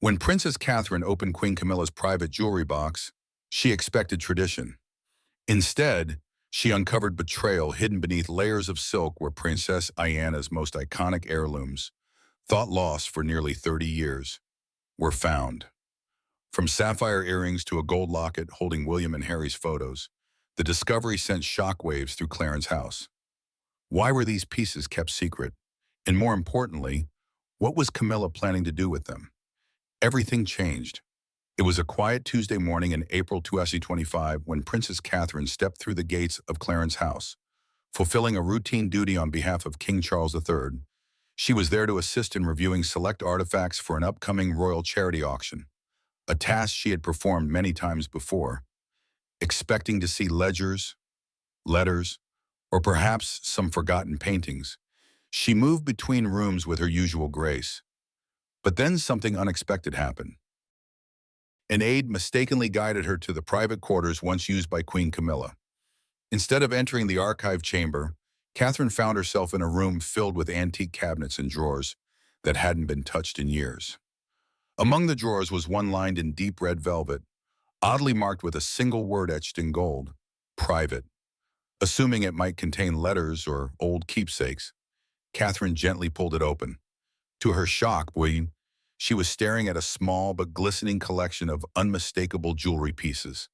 When Princess Catherine opened Queen Camilla's private jewelry box, she expected tradition. Instead, she uncovered betrayal hidden beneath layers of silk where Princess Diana's most iconic heirlooms, thought lost for nearly 30 years, were found. From sapphire earrings to a gold locket holding William and Harry's photos, the discovery sent shockwaves through Clarence's house. Why were these pieces kept secret? And more importantly, what was Camilla planning to do with them? Everything changed. It was a quiet Tuesday morning in April 2025 when Princess Catherine stepped through the gates of Clarence's house. Fulfilling a routine duty on behalf of King Charles III, she was there to assist in reviewing select artifacts for an upcoming royal charity auction, a task she had performed many times before, expecting to see ledgers, letters, or perhaps some forgotten paintings. She moved between rooms with her usual grace. But then something unexpected happened. An aide mistakenly guided her to the private quarters once used by Queen Camilla. Instead of entering the archive chamber, Catherine found herself in a room filled with antique cabinets and drawers that hadn't been touched in years. Among the drawers was one lined in deep red velvet, oddly marked with a single word etched in gold: private. Assuming it might contain letters or old keepsakes, Catherine gently pulled it open. To her shock, she was staring at a small but glistening collection of unmistakable jewelry pieces.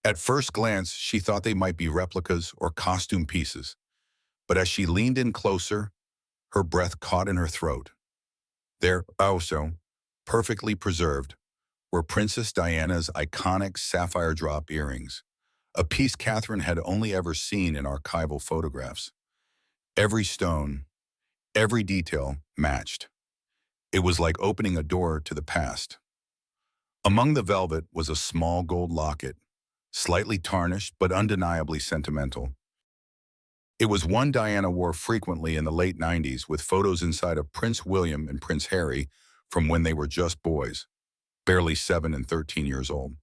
At first glance, she thought they might be replicas or costume pieces, but as she leaned in closer, her breath caught in her throat. There, also, perfectly preserved, were Princess Diana's iconic sapphire drop earrings, a piece Catherine had only ever seen in archival photographs. Every stone, every detail matched. It was like opening a door to the past. Among the velvet was a small gold locket, slightly tarnished but undeniably sentimental. It was one Diana wore frequently in the late 90s, with photos inside of Prince William and Prince Harry from when they were just boys, barely 7 and 13 years old.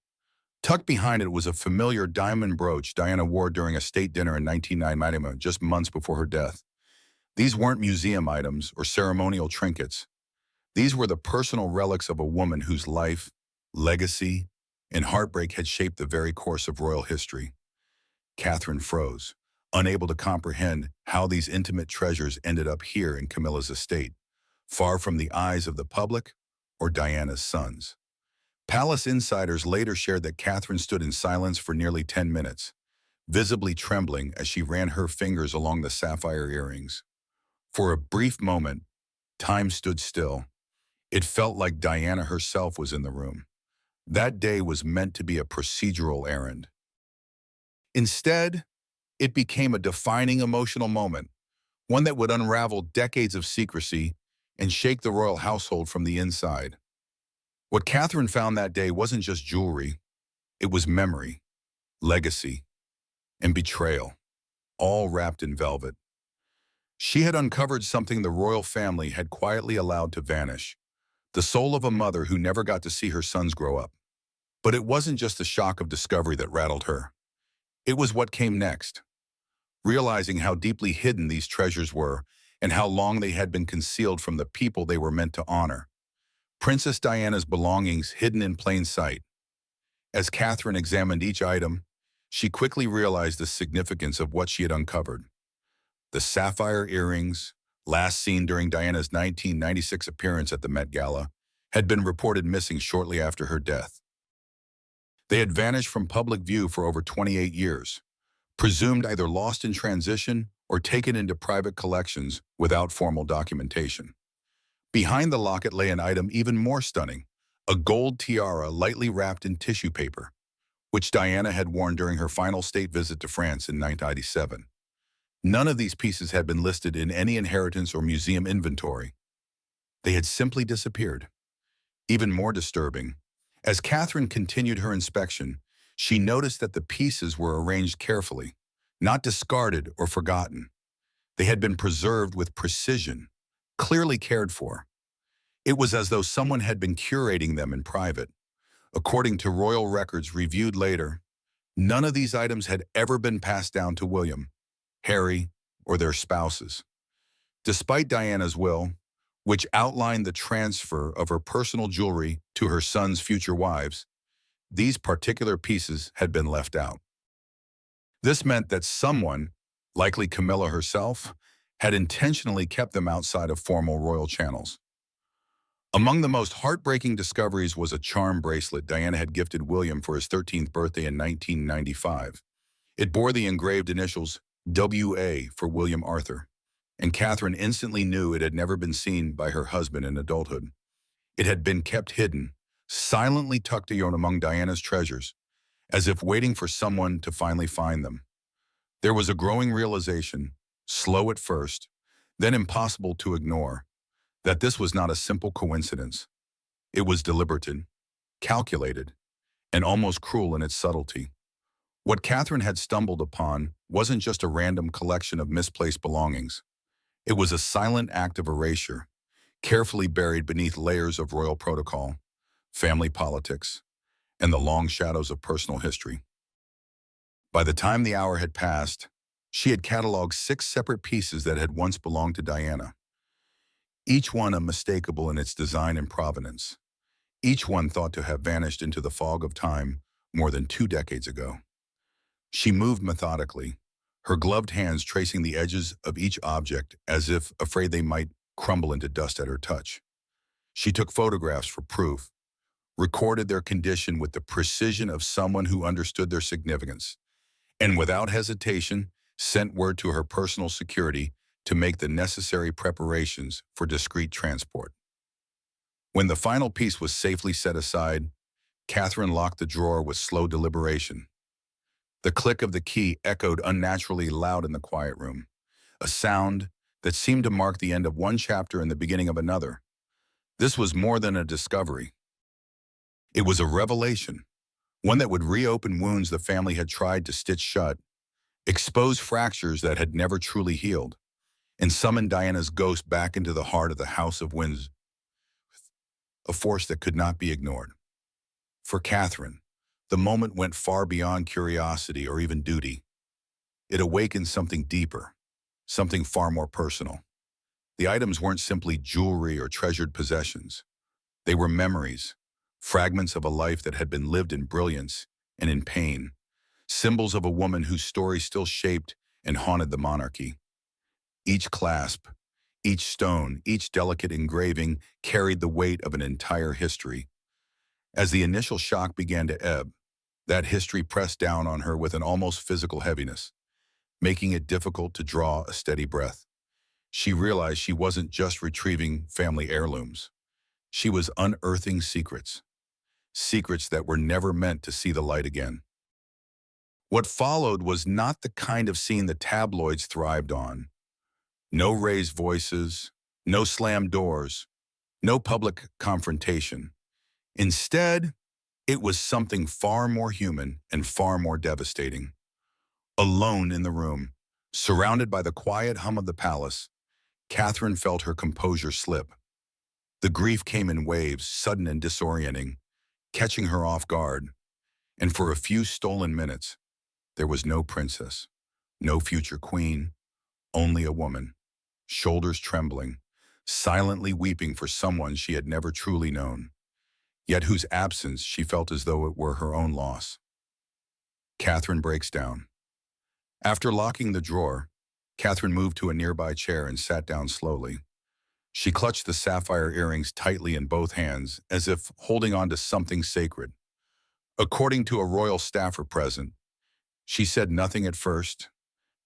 Tucked behind it was a familiar diamond brooch Diana wore during a state dinner in 1999, just months before her death. These weren't museum items or ceremonial trinkets. These were the personal relics of a woman whose life, legacy, and heartbreak had shaped the very course of royal history. Catherine froze, unable to comprehend how these intimate treasures ended up here in Camilla's estate, far from the eyes of the public or Diana's sons. Palace insiders later shared that Catherine stood in silence for nearly 10 minutes, visibly trembling as she ran her fingers along the sapphire earrings. For a brief moment, time stood still. It felt like Diana herself was in the room. That day was meant to be a procedural errand. Instead, it became a defining emotional moment, one that would unravel decades of secrecy and shake the royal household from the inside. What Catherine found that day wasn't just jewelry, it was memory, legacy, and betrayal, all wrapped in velvet. She had uncovered something the royal family had quietly allowed to vanish, the soul of a mother who never got to see her sons grow up. But it wasn't just the shock of discovery that rattled her. It was what came next. Realizing how deeply hidden these treasures were and how long they had been concealed from the people they were meant to honor. Princess Diana's belongings hidden in plain sight. As Catherine examined each item, she quickly realized the significance of what she had uncovered. The sapphire earrings, last seen during Diana's 1996 appearance at the Met Gala, had been reported missing shortly after her death. They had vanished from public view for over 28 years, presumed either lost in transition or taken into private collections without formal documentation. Behind the locket lay an item even more stunning, a gold tiara lightly wrapped in tissue paper, which Diana had worn during her final state visit to France in 1997. None of these pieces had been listed in any inheritance or museum inventory. They had simply disappeared. Even more disturbing, as Catherine continued her inspection, she noticed that the pieces were arranged carefully, not discarded or forgotten. They had been preserved with precision, clearly cared for. It was as though someone had been curating them in private. According to royal records reviewed later, none of these items had ever been passed down to William, Harry, or their spouses. Despite Diana's will, which outlined the transfer of her personal jewelry to her son's future wives. These particular pieces had been left out. This meant that someone, likely Camilla herself, had intentionally kept them outside of formal royal channels. Among the most heartbreaking discoveries was a charm bracelet Diana had gifted William for his 13th birthday in 1995. It bore the engraved initials W.A. for William Arthur, and Catherine instantly knew it had never been seen by her husband in adulthood. It had been kept hidden, silently tucked away among Diana's treasures, as if waiting for someone to finally find them. There was a growing realization, slow at first, then impossible to ignore, that this was not a simple coincidence. It was deliberate, calculated, and almost cruel in its subtlety. What Catherine had stumbled upon wasn't just a random collection of misplaced belongings. It was a silent act of erasure, carefully buried beneath layers of royal protocol, family politics, and the long shadows of personal history. By the time the hour had passed, she had cataloged 6 separate pieces that had once belonged to Diana, each one unmistakable in its design and provenance, each one thought to have vanished into the fog of time more than 2 decades ago. She moved methodically, her gloved hands tracing the edges of each object as if afraid they might crumble into dust at her touch. She took photographs for proof, recorded their condition with the precision of someone who understood their significance, and without hesitation, sent word to her personal security to make the necessary preparations for discreet transport. When the final piece was safely set aside, Catherine locked the drawer with slow deliberation. The click of the key echoed unnaturally loud in the quiet room, a sound that seemed to mark the end of one chapter and the beginning of another. This was more than a discovery. It was a revelation, one that would reopen wounds the family had tried to stitch shut, expose fractures that had never truly healed, and summon Diana's ghost back into the heart of the House of Windsor, a force that could not be ignored. For Catherine, the moment went far beyond curiosity or even duty. It awakened something deeper, something far more personal. The items weren't simply jewelry or treasured possessions. They were memories, fragments of a life that had been lived in brilliance and in pain, symbols of a woman whose story still shaped and haunted the monarchy. Each clasp, each stone, each delicate engraving carried the weight of an entire history. As the initial shock began to ebb, that history pressed down on her with an almost physical heaviness, making it difficult to draw a steady breath. She realized she wasn't just retrieving family heirlooms. She was unearthing secrets, secrets that were never meant to see the light again. What followed was not the kind of scene the tabloids thrived on. No raised voices, no slammed doors, no public confrontation. Instead, it was something far more human and far more devastating. Alone in the room, surrounded by the quiet hum of the palace, Catherine felt her composure slip. The grief came in waves, sudden and disorienting, catching her off guard. And for a few stolen minutes, there was no princess, no future queen, only a woman, shoulders trembling, silently weeping for someone she had never truly known, yet whose absence she felt as though it were her own loss. Catherine breaks down. After locking the drawer, Catherine moved to a nearby chair and sat down slowly. She clutched the sapphire earrings tightly in both hands, as if holding on to something sacred. According to a royal staffer present, she said nothing at first.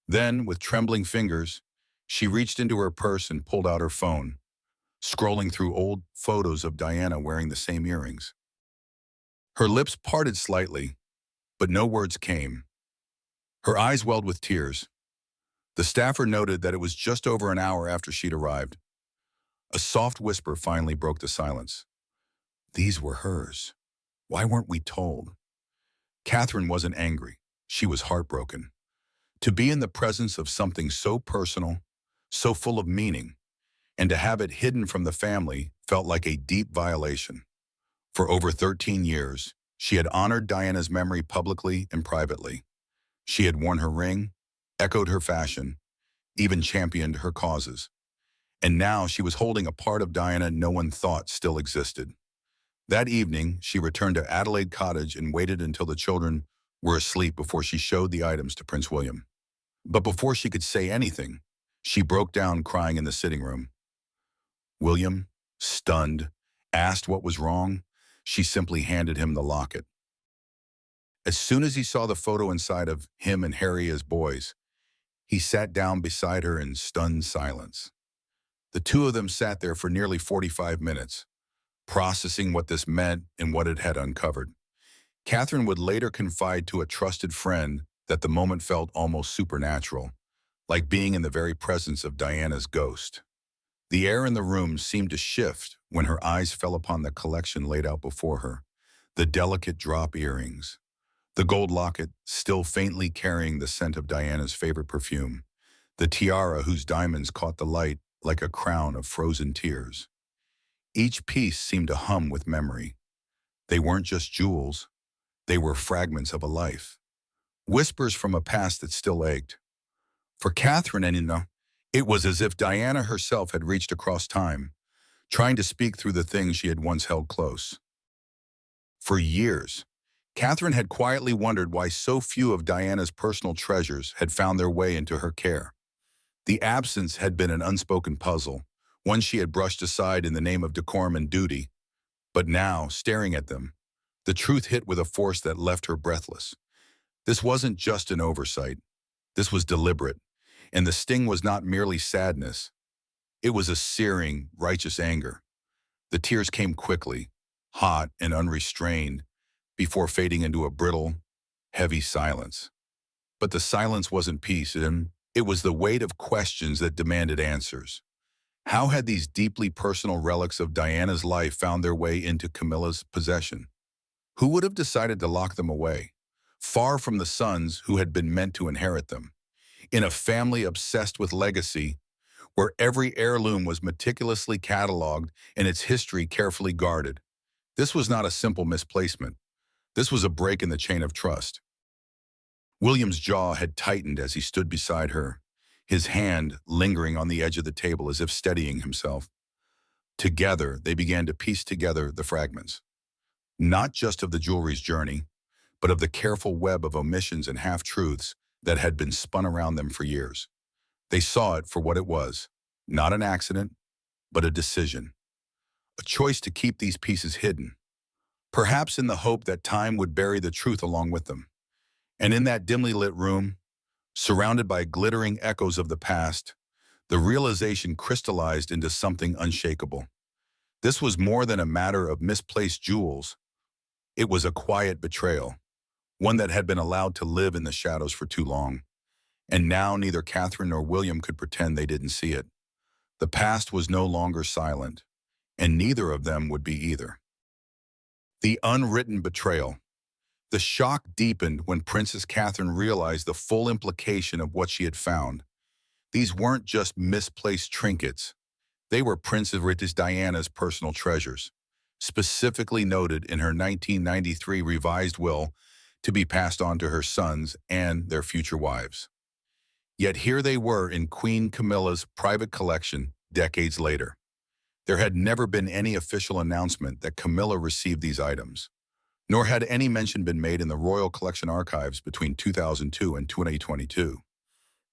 Then, with trembling fingers, she reached into her purse and pulled out her phone, scrolling through old photos of Diana wearing the same earrings. Her lips parted slightly, but no words came. Her eyes welled with tears. The staffer noted that it was just over an hour after she'd arrived. A soft whisper finally broke the silence. These were hers. Why weren't we told? Catherine wasn't angry. She was heartbroken. To be in the presence of something so personal, so full of meaning, and to have it hidden from the family felt like a deep violation. For over 13 years, she had honored Diana's memory publicly and privately. She had worn her ring, echoed her fashion, even championed her causes. And now she was holding a part of Diana no one thought still existed. That evening, she returned to Adelaide Cottage and waited until the children were asleep before she showed the items to Prince William. But before she could say anything, she broke down crying in the sitting room. William, stunned, asked what was wrong. She simply handed him the locket. As soon as he saw the photo inside of him and Harry as boys, he sat down beside her in stunned silence. The two of them sat there for nearly 45 minutes, processing what this meant and what it had uncovered. Catherine would later confide to a trusted friend that the moment felt almost supernatural, like being in the very presence of Diana's ghost. The air in the room seemed to shift when her eyes fell upon the collection laid out before her, the delicate drop earrings, the gold locket still faintly carrying the scent of Diana's favorite perfume, the tiara whose diamonds caught the light like a crown of frozen tears. Each piece seemed to hum with memory. They weren't just jewels, they were fragments of a life, whispers from a past that still ached. For Catherine and Ina, it was as if Diana herself had reached across time, trying to speak through the things she had once held close. For years, Catherine had quietly wondered why so few of Diana's personal treasures had found their way into her care. The absence had been an unspoken puzzle, one she had brushed aside in the name of decorum and duty. But now, staring at them, the truth hit with a force that left her breathless. This wasn't just an oversight. This was deliberate, and the sting was not merely sadness. It was a searing, righteous anger. The tears came quickly, hot and unrestrained, before fading into a brittle, heavy silence. But the silence wasn't peace, and it was the weight of questions that demanded answers. How had these deeply personal relics of Diana's life found their way into Camilla's possession? Who would have decided to lock them away, far from the sons who had been meant to inherit them? In a family obsessed with legacy, where every heirloom was meticulously cataloged and its history carefully guarded. This was not a simple misplacement. This was a break in the chain of trust. William's jaw had tightened as he stood beside her, his hand lingering on the edge of the table as if steadying himself. Together, they began to piece together the fragments, not just of the jewelry's journey, but of the careful web of omissions and half-truths that had been spun around them for years. They saw it for what it was, not an accident, but a decision, a choice to keep these pieces hidden, perhaps in the hope that time would bury the truth along with them. And in that dimly lit room, surrounded by glittering echoes of the past, the realization crystallized into something unshakable. This was more than a matter of misplaced jewels. It was a quiet betrayal, one that had been allowed to live in the shadows for too long. And now neither Catherine nor William could pretend they didn't see it. The past was no longer silent, and neither of them would be either. The unwritten betrayal. The shock deepened when Princess Catherine realized the full implication of what she had found. These weren't just misplaced trinkets. They were Princess Diana's personal treasures, specifically noted in her 1993 revised will to be passed on to her sons and their future wives. Yet here they were in Queen Camilla's private collection decades later. There had never been any official announcement that Camilla received these items, nor had any mention been made in the Royal Collection archives between 2002 and 2022.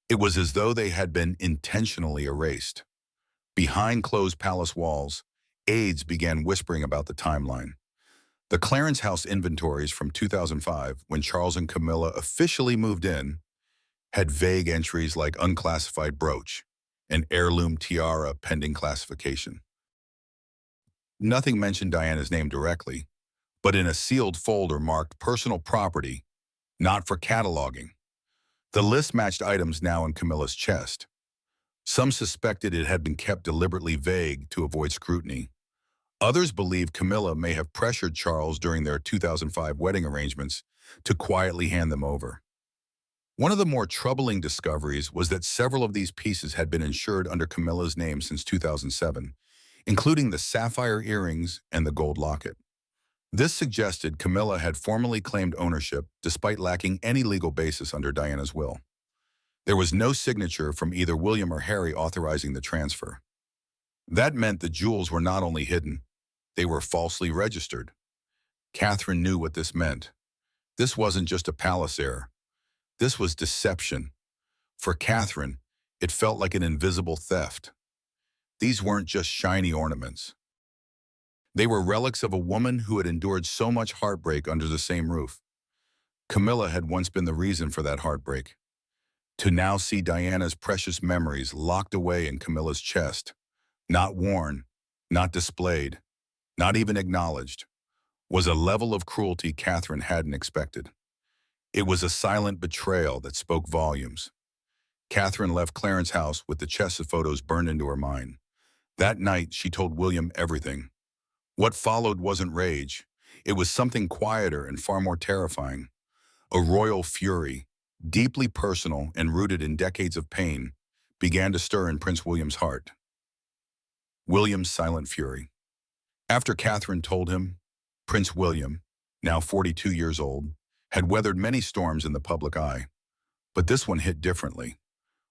It was as though they had been intentionally erased. Behind closed palace walls, aides began whispering about the timeline. The Clarence House inventories from 2005, when Charles and Camilla officially moved in, had vague entries like unclassified brooch and heirloom tiara pending classification. Nothing mentioned Diana's name directly, but in a sealed folder marked personal property, not for cataloging. The list matched items now in Camilla's chest. Some suspected it had been kept deliberately vague to avoid scrutiny. Others believed Camilla may have pressured Charles during their 2005 wedding arrangements to quietly hand them over. One of the more troubling discoveries was that several of these pieces had been insured under Camilla's name since 2007, including the sapphire earrings and the gold locket. This suggested Camilla had formally claimed ownership despite lacking any legal basis under Diana's will. There was no signature from either William or Harry authorizing the transfer. That meant the jewels were not only hidden, they were falsely registered. Catherine knew what this meant. This wasn't just a palace error. This was deception. For Catherine, it felt like an invisible theft. These weren't just shiny ornaments. They were relics of a woman who had endured so much heartbreak under the same roof. Camilla had once been the reason for that heartbreak. To now see Diana's precious memories locked away in Camilla's chest, not worn, not displayed, not even acknowledged, was a level of cruelty Catherine hadn't expected. It was a silent betrayal that spoke volumes. Catherine left Clarence's house with the chest of photos burned into her mind. That night, she told William everything. What followed wasn't rage. It was something quieter and far more terrifying. A royal fury, deeply personal and rooted in decades of pain, began to stir in Prince William's heart. William's silent fury. After Catherine told him, Prince William, now 42 years old, had weathered many storms in the public eye. But this one hit differently.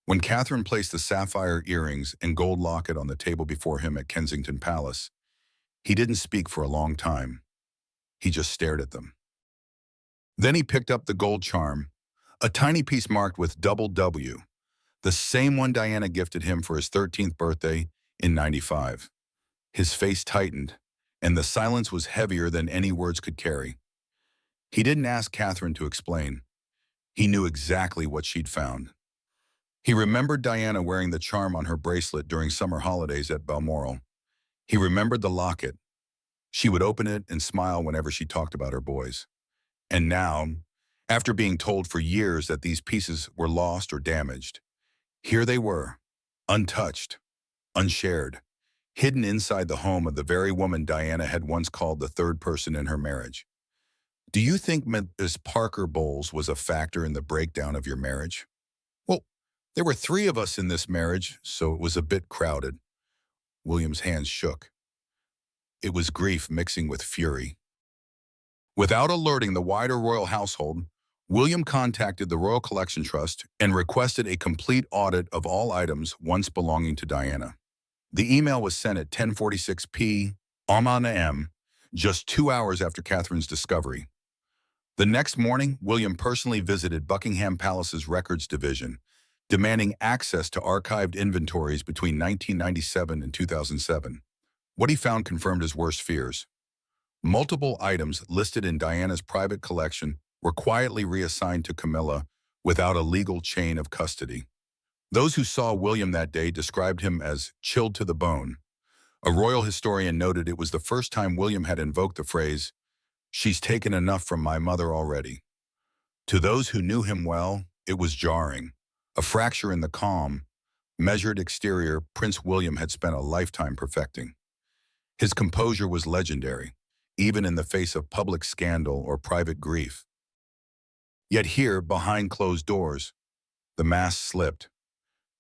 When Catherine placed the sapphire earrings and gold locket on the table before him at Kensington Palace, he didn't speak for a long time. He just stared at them. Then he picked up the gold charm, a tiny piece marked with double W, the same one Diana gifted him for his 13th birthday in '95. His face tightened, and the silence was heavier than any words could carry. He didn't ask Catherine to explain. He knew exactly what she'd found. He remembered Diana wearing the charm on her bracelet during summer holidays at Balmoral. He remembered the locket. She would open it and smile whenever she talked about her boys. And now, after being told for years that these pieces were lost or damaged, here they were, untouched, unshared, hidden inside the home of the very woman Diana had once called the third person in her marriage. Do you think Ms. Parker Bowles was a factor in the breakdown of your marriage? Well, there were 3 of us in this marriage, so it was a bit crowded. William's hands shook. It was grief mixing with fury. Without alerting the wider royal household, William contacted the Royal Collection Trust and requested a complete audit of all items once belonging to Diana. The email was sent at 10:46 p.m, just 2 hours after Catherine's discovery. The next morning, William personally visited Buckingham Palace's Records Division, demanding access to archived inventories between 1997 and 2007. What he found confirmed his worst fears. Multiple items listed in Diana's private collection were quietly reassigned to Camilla without a legal chain of custody. Those who saw William that day described him as chilled to the bone. A royal historian noted it was the first time William had invoked the phrase, "She's taken enough from my mother already." To those who knew him well, it was jarring. A fracture in the calm, measured exterior Prince William had spent a lifetime perfecting. His composure was legendary, even in the face of public scandal or private grief. Yet here, behind closed doors, the mask slipped.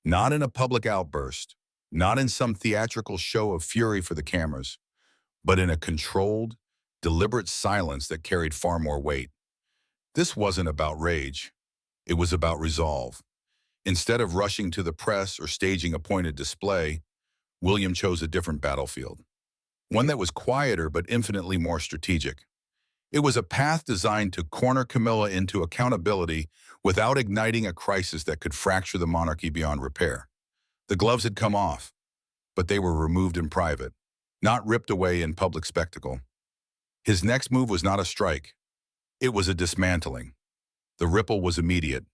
Not in a public outburst, not in some theatrical show of fury for the cameras, but in a controlled, deliberate silence that carried far more weight. This wasn't about rage. It was about resolve. Instead of rushing to the press or staging a pointed display, William chose a different battlefield. One that was quieter but infinitely more strategic. It was a path designed to corner Camilla into accountability without igniting a crisis that could fracture the monarchy beyond repair. The gloves had come off, but they were removed in private, not ripped away in public spectacle. His next move was not a strike. It was a dismantling. The ripple was immediate.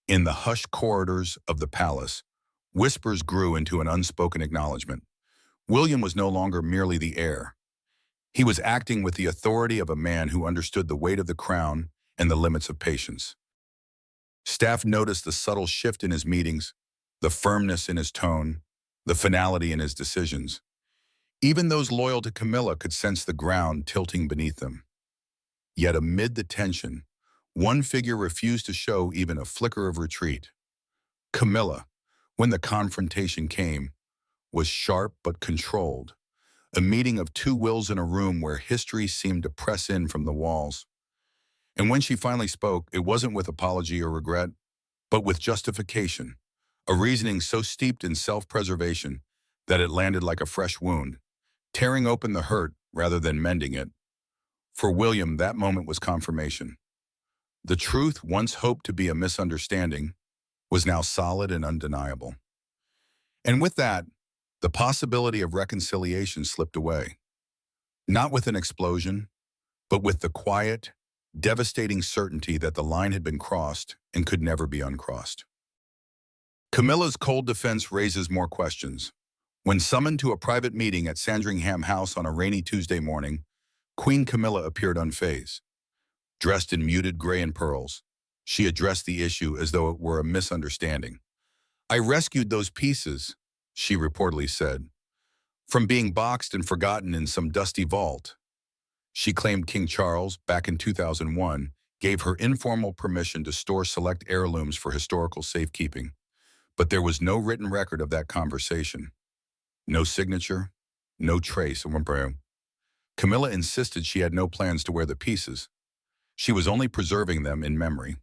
In the hushed corridors of the palace, whispers grew into an unspoken acknowledgement. William was no longer merely the heir. He was acting with the authority of a man who understood the weight of the crown and the limits of patience. Staff noticed the subtle shift in his meetings, the firmness in his tone, the finality in his decisions. Even those loyal to Camilla could sense the ground tilting beneath them. Yet amid the tension, one figure refused to show even a flicker of retreat. Camilla, when the confrontation came, was sharp but controlled, a meeting of 2 wills in a room where history seemed to press in from the walls. And when she finally spoke, it wasn't with apology or regret, but with justification, a reasoning so steeped in self-preservation that it landed like a fresh wound, tearing open the hurt rather than mending it. For William, that moment was confirmation. The truth, once hoped to be a misunderstanding, was now solid and undeniable. And with that, the possibility of reconciliation slipped away. Not with an explosion, but with the quiet, devastating certainty that the line had been crossed and could never be uncrossed. Camilla's cold defense raises more questions. When summoned to a private meeting at Sandringham House on a rainy Tuesday morning, Queen Camilla appeared unfazed. Dressed in muted gray and pearls, she addressed the issue as though it were a misunderstanding. "I rescued those pieces," she reportedly said, "from being boxed and forgotten in some dusty vault." She claimed King Charles, back in 2001, gave her informal permission to store select heirlooms for historical safekeeping. But there was no written record of that conversation. No signature, no trace of Wimper. Camilla insisted she had no plans to wear the pieces. She was only preserving them in memory.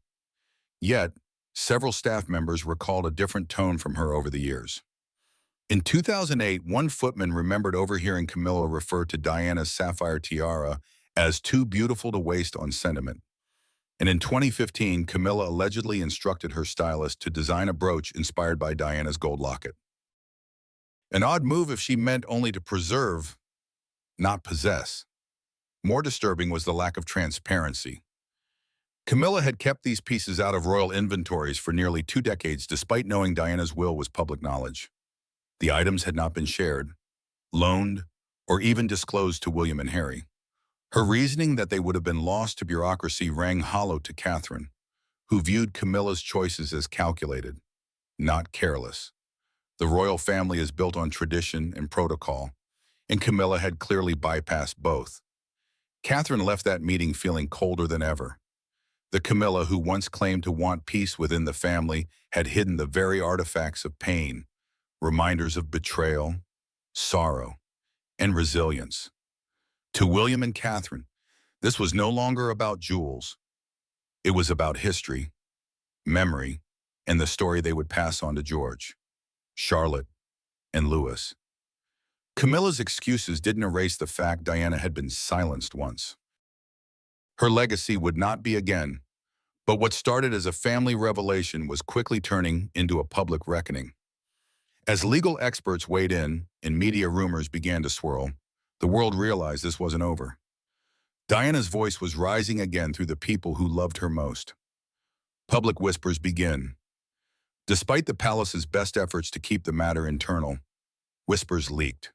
Yet, several staff members recalled a different tone from her over the years. In 2008, one footman remembered overhearing Camilla refer to Diana's sapphire tiara as too beautiful to waste on sentiment. And in 2015, Camilla allegedly instructed her stylist to design a brooch inspired by Diana's gold locket. An odd move if she meant only to preserve, not possess. More disturbing was the lack of transparency. Camilla had kept these pieces out of royal inventories for nearly 2 decades despite knowing Diana's will was public knowledge. The items had not been shared, loaned, or even disclosed to William and Harry. Her reasoning that they would have been lost to bureaucracy rang hollow to Catherine, who viewed Camilla's choices as calculated, not careless. The royal family is built on tradition and protocol, and Camilla had clearly bypassed both. Catherine left that meeting feeling colder than ever. The Camilla who once claimed to want peace within the family had hidden the very artifacts of pain, reminders of betrayal, sorrow, and resilience. To William and Catherine, this was no longer about jewels. It was about history, memory, and the story they would pass on to George, Charlotte, and Louis. Camilla's excuses didn't erase the fact Diana had been silenced once. Her legacy would not be again, but what started as a family revelation was quickly turning into a public reckoning. As legal experts weighed in and media rumors began to swirl, the world realized this wasn't over. Diana's voice was rising again through the people who loved her most. Public whispers begin. Despite the palace's best efforts to keep the matter internal, whispers leaked.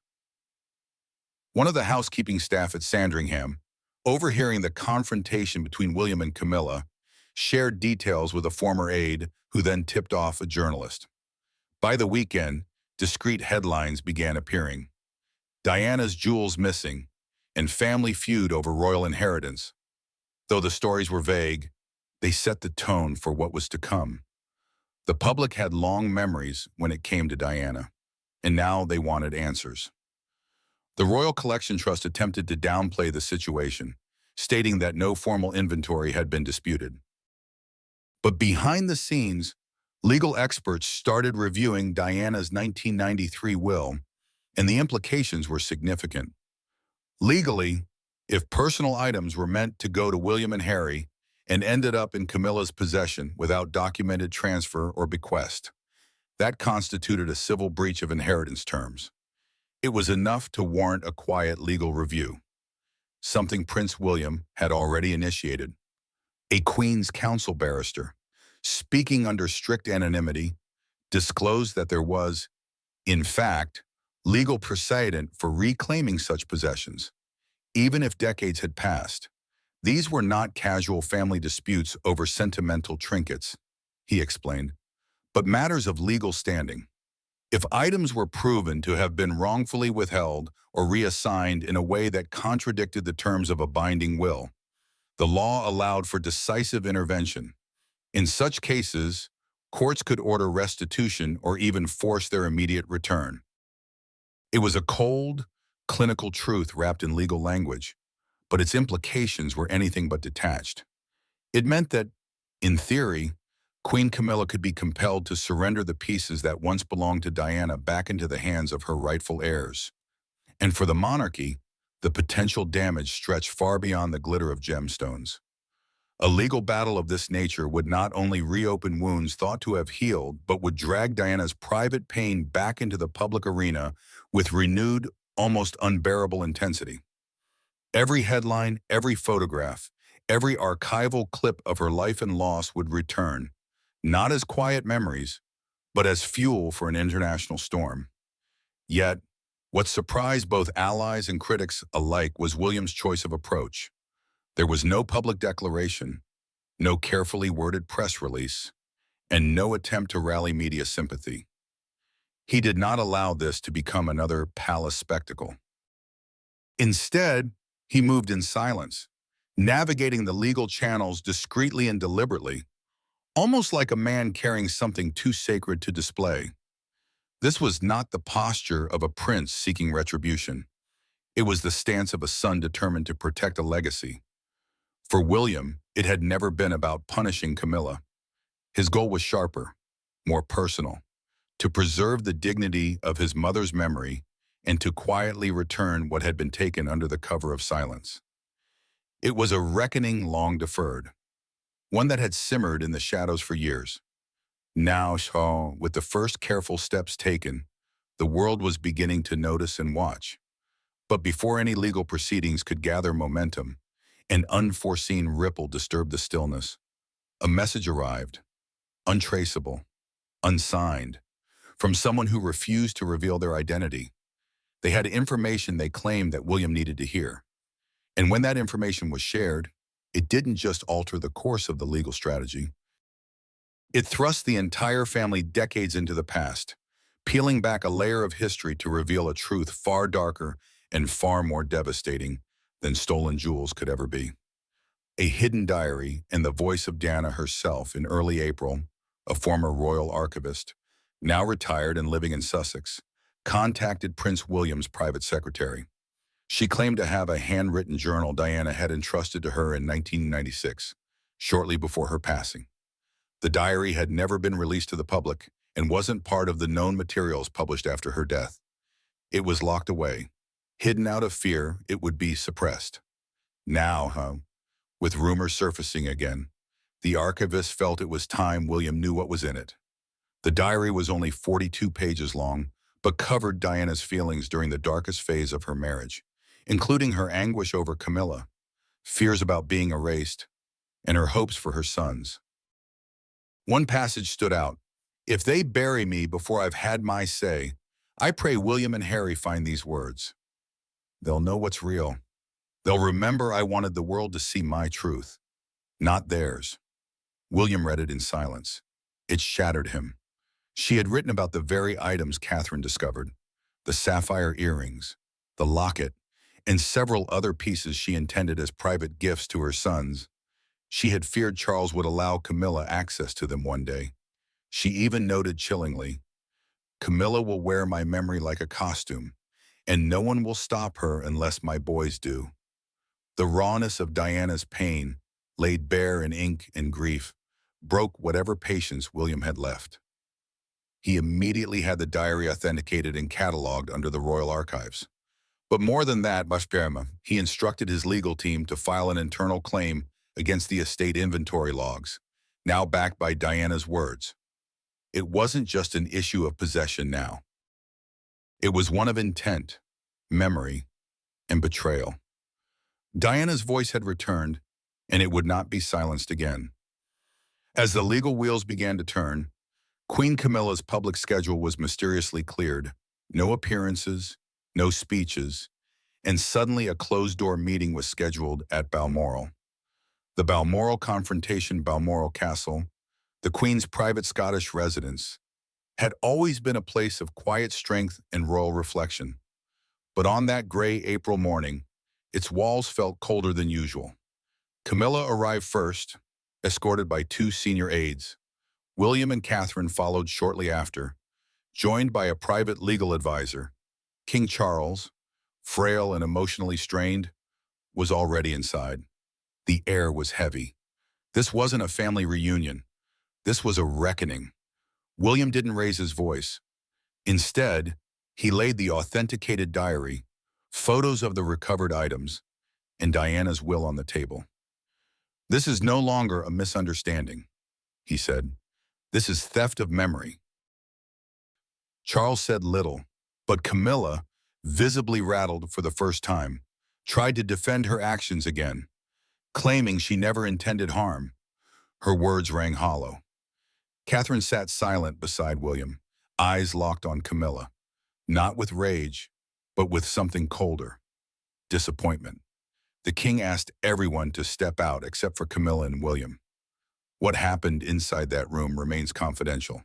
One of the housekeeping staff at Sandringham, overhearing the confrontation between William and Camilla, shared details with a former aide who then tipped off a journalist. By the weekend, discreet headlines began appearing. Diana's jewels missing, and family feud over royal inheritance. Though the stories were vague, they set the tone for what was to come. The public had long memories when it came to Diana, and now they wanted answers. The Royal Collection Trust attempted to downplay the situation, stating that no formal inventory had been disputed. But behind the scenes, legal experts started reviewing Diana's 1993 will, and the implications were significant. Legally, if personal items were meant to go to William and Harry and ended up in Camilla's possession without documented transfer or bequest, that constituted a civil breach of inheritance terms. It was enough to warrant a quiet legal review, something Prince William had already initiated. A Queen's Counsel barrister, speaking under strict anonymity, disclosed that there was, in fact, legal precedent for reclaiming such possessions, even if decades had passed. These were not casual family disputes over sentimental trinkets, he explained, but matters of legal standing. If items were proven to have been wrongfully withheld or reassigned in a way that contradicted the terms of a binding will, the law allowed for decisive intervention. In such cases, courts could order restitution or even force their immediate return. It was a cold, clinical truth wrapped in legal language, but its implications were anything but detached. It meant that, in theory, Queen Camilla could be compelled to surrender the pieces that once belonged to Diana back into the hands of her rightful heirs. And for the monarchy, the potential damage stretched far beyond the glitter of gemstones. A legal battle of this nature would not only reopen wounds thought to have healed, but would drag Diana's private pain back into the public arena with renewed, almost unbearable intensity. Every headline, every photograph, every archival clip of her life and loss would return, not as quiet memories, but as fuel for an international storm. Yet, what surprised both allies and critics alike was William's choice of approach. There was no public declaration, no carefully worded press release, and no attempt to rally media sympathy. He did not allow this to become another palace spectacle. Instead, he moved in silence, navigating the legal channels discreetly and deliberately, almost like a man carrying something too sacred to display. This was not the posture of a prince seeking retribution. It was the stance of a son determined to protect a legacy. For William, it had never been about punishing Camilla. His goal was sharper, more personal, to preserve the dignity of his mother's memory and to quietly return what had been taken under the cover of silence. It was a reckoning long deferred, one that had simmered in the shadows for years. Now, with the first careful steps taken, the world was beginning to notice and watch. But before any legal proceedings could gather momentum, an unforeseen ripple disturbed the stillness. A message arrived, untraceable, unsigned, from someone who refused to reveal their identity. They had information they claimed that William needed to hear. And when that information was shared, it didn't just alter the course of the legal strategy. It thrust the entire family decades into the past, peeling back a layer of history to reveal a truth far darker and far more devastating than stolen jewels could ever be. A hidden diary and the voice of Diana herself in early April, a former royal archivist, now retired and living in Sussex, contacted Prince William's private secretary. She claimed to have a handwritten journal Diana had entrusted to her in 1996, shortly before her passing. The diary had never been released to the public and wasn't part of the known materials published after her death. It was locked away, hidden out of fear it would be suppressed. Now, with rumors surfacing again, the archivist felt it was time William knew what was in it. The diary was only 42 pages long, but covered Diana's feelings during the darkest phase of her marriage, including her anguish over Camilla, fears about being erased, and her hopes for her sons. One passage stood out. "If they bury me before I've had my say, I pray William and Harry find these words. They'll know what's real. They'll remember I wanted the world to see my truth, not theirs." William read it in silence. It shattered him. She had written about the very items Catherine discovered, the sapphire earrings, the locket, and several other pieces she intended as private gifts to her sons. She had feared Charles would allow Camilla access to them one day. She even noted chillingly, "Camilla will wear my memory like a costume, and no one will stop her unless my boys do." The rawness of Diana's pain, laid bare in ink and grief, broke whatever patience William had left. He immediately had the diary authenticated and cataloged under the Royal Archives. But more than that, he instructed his legal team to file an internal claim against the estate inventory logs, now backed by Diana's words. It wasn't just an issue of possession now. It was one of intent, memory, and betrayal. Diana's voice had returned, and it would not be silenced again. As the legal wheels began to turn, Queen Camilla's public schedule was mysteriously cleared. No appearances, no speeches, and suddenly a closed-door meeting was scheduled at Balmoral. The Balmoral confrontation, Balmoral Castle, the Queen's private Scottish residence, had always been a place of quiet strength and royal reflection. But on that gray April morning, its walls felt colder than usual. Camilla arrived first, escorted by two senior aides. William and Catherine followed shortly after, joined by a private legal advisor. King Charles, frail and emotionally strained, was already inside. The air was heavy. This wasn't a family reunion, This was a reckoning. William didn't raise his voice. Instead, he laid the authenticated diary, photos of the recovered items, and Diana's will on the table. "This is no longer a misunderstanding," he said. "This is theft of memory." Charles said little, but Camilla, visibly rattled for the first time, tried to defend her actions again, claiming she never intended harm. Her words rang hollow. Catherine sat silent beside William, eyes locked on Camilla, not with rage, but with something colder: disappointment. The king asked everyone to step out except for Camilla and William. What happened inside that room remains confidential,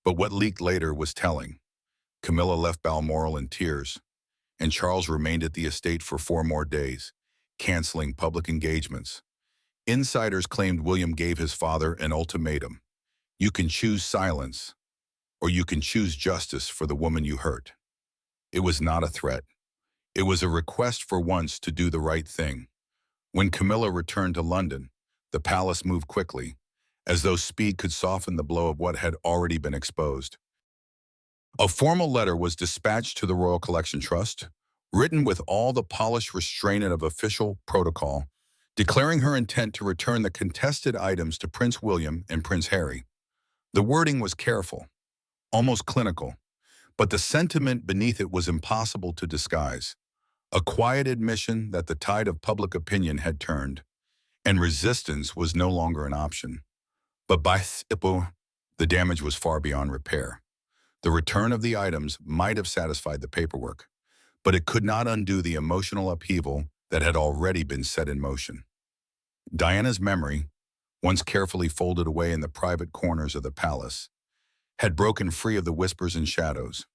but what leaked later was telling. Camilla left Balmoral in tears, and Charles remained at the estate for 4 more days, canceling public engagements. Insiders claimed William gave his father an ultimatum: "You can choose silence, or you can choose justice for the woman you hurt." It was not a threat. It was a request for once to do the right thing. When Camilla returned to London, the palace moved quickly, as though speed could soften the blow of what had already been exposed. A formal letter was dispatched to the Royal Collection Trust, written with all the polished restraint of official protocol, declaring her intent to return the contested items to Prince William and Prince Harry. The wording was careful, almost clinical, but the sentiment beneath it was impossible to disguise. A quiet admission that the tide of public opinion had turned, and resistance was no longer an option. But by the damage was far beyond repair. The return of the items might have satisfied the paperwork, but it could not undo the emotional upheaval that had already been set in motion. Diana's memory, once carefully folded away in the private corners of the palace, had broken free of the whispers and shadows.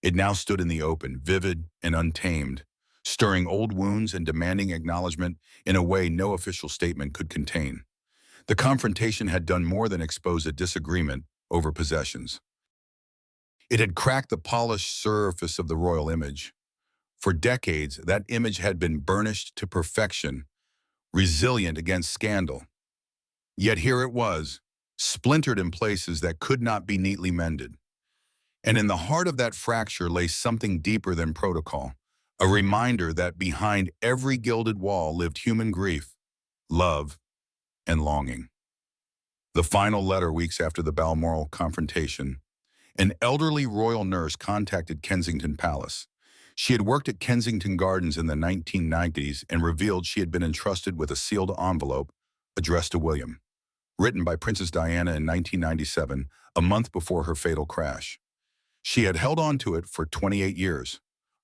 It now stood in the open, vivid and untamed, stirring old wounds and demanding acknowledgement in a way no official statement could contain. The confrontation had done more than expose a disagreement over possessions. It had cracked the polished surface of the royal image. For decades, that image had been burnished to perfection, resilient against scandal. Yet here it was, splintered in places that could not be neatly mended. And in the heart of that fracture lay something deeper than protocol, a reminder that behind every gilded wall lived human grief, love, and longing. The final letter, weeks after the Balmoral confrontation, an elderly royal nurse contacted Kensington Palace. She had worked at Kensington Gardens in the 1990s and revealed she had been entrusted with a sealed envelope addressed to William, written by Princess Diana in 1997, a month before her fatal crash. She had held on to it for 28 years,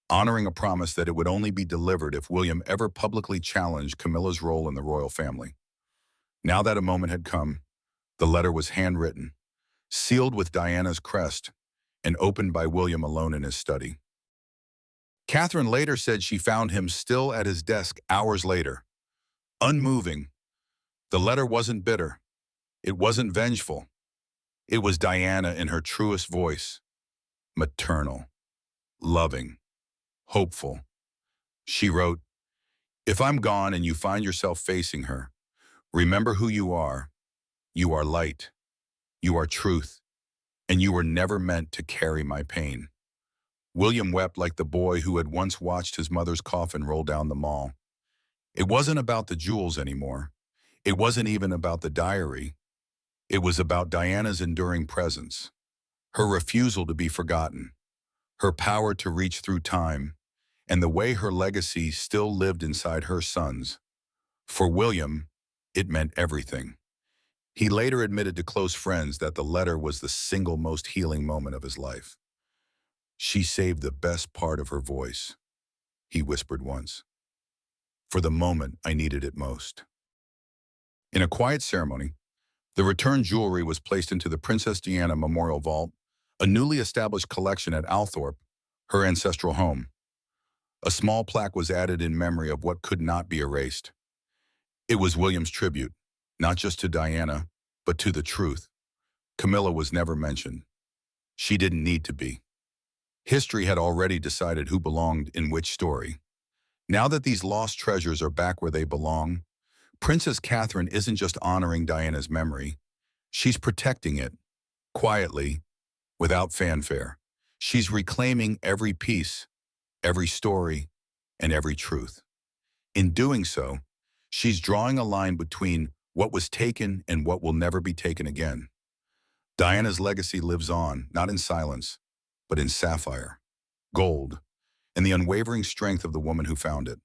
honoring a promise that it would only be delivered if William ever publicly challenged Camilla's role in the royal family. Now that a moment had come, the letter was handwritten, sealed with Diana's crest, and opened by William alone in his study. Catherine later said she found him still at his desk hours later, unmoving. The letter wasn't bitter. It wasn't vengeful. It was Diana in her truest voice, maternal, loving, hopeful. She wrote, "If I'm gone and you find yourself facing her, remember who you are. You are light. You are truth. And you were never meant to carry my pain." William wept like the boy who had once watched his mother's coffin roll down the mall. It wasn't about the jewels anymore. It wasn't even about the diary. It was about Diana's enduring presence, her refusal to be forgotten, her power to reach through time, and the way her legacy still lived inside her sons. For William, it meant everything. He later admitted to close friends that the letter was the single most healing moment of his life. "She saved the best part of her voice," he whispered once, "for the moment I needed it most." In a quiet ceremony, the returned jewelry was placed into the Princess Diana Memorial Vault, a newly established collection at Althorpe, her ancestral home. A small plaque was added in memory of what could not be erased. It was William's tribute, not just to Diana, but to the truth. Camilla was never mentioned. She didn't need to be. History had already decided who belonged in which story. Now that these lost treasures are back where they belong, Princess Catherine isn't just honoring Diana's memory. She's protecting it, quietly, without fanfare. She's reclaiming every piece, every story, and every truth. In doing so, she's drawing a line between what was taken and what will never be taken again. Diana's legacy lives on, not in silence, but in sapphire, gold, and the unwavering strength of the woman who found it.